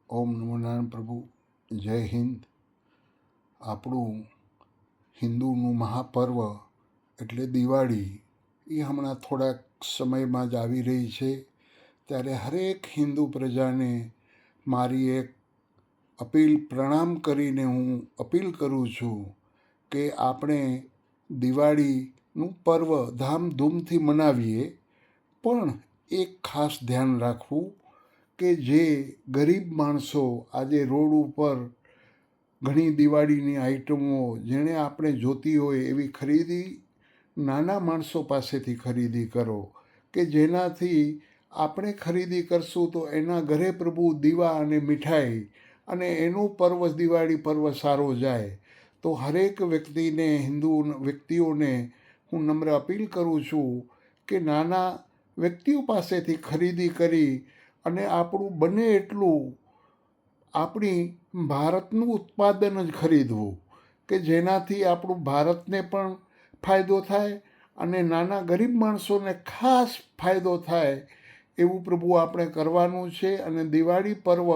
ઓમ નમો નારાયણ પ્રભુ. જય હિન્દ. આપણું હિન્દુનું મહાપર્વ એટલે દિવાળી એ હમણાં થોડાક સમયમાં જ આવી રહી છે. ત્યારે હરેક હિન્દુ પ્રજાને મારી એક અપીલ, પ્રણામ કરીને હું અપીલ કરું છું કે આપણે દિવાળીનું પર્વ ધામધૂમથી મનાવીએ, પણ એક ખાસ ધ્યાન રાખવું કે જે ગરીબ માણસો આજે રોડ ઉપર ઘણી દિવાળીની આઈટમો જેણે આપણે જોતી હોય એવી ખરીદી નાના માણસો પાસેથી ખરીદી કરો, કે જેનાથી આપણે ખરીદી કરશું તો એના ઘરે પ્રભુ દીવા અને મીઠાઈ અને એનું પર્વ, દિવાળી પર્વ સારો જાય. તો હરેક વ્યક્તિને, હિન્દુ વ્યક્તિઓને હું નમ્ર અપીલ કરું છું કે નાના વ્યક્તિઓ પાસેથી ખરીદી કરી અને આપણું બને એટલું આપણી ભારતનું ઉત્પાદન જ ખરીદવું, કે જેનાથી આપણું ભારતને પણ ફાયદો થાય અને નાના ગરીબ માણસોને ખાસ ફાયદો થાય એવું પ્રભુ આપણે કરવાનું છે. અને દિવાળી પર્વ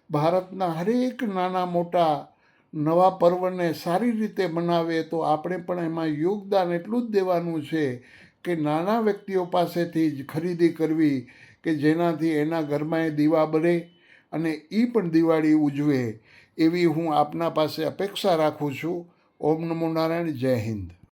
ભારતના હરેક નાના મોટા નવા પર્વને સારી રીતે મનાવે તો આપણે પણ એમાં યોગદાન એટલું જ દેવાનું છે કે નાના વ્યક્તિઓ પાસેથી જ ખરીદી કરવી, કે જેનાથી એના ઘરમાં એ દીવા બળે અને એ પણ દિવાળી ઉજવે, એવી હું આપના પાસે અપેક્ષા રાખું છું. ઓમ નમો નારાયણ. જય હિન્દ.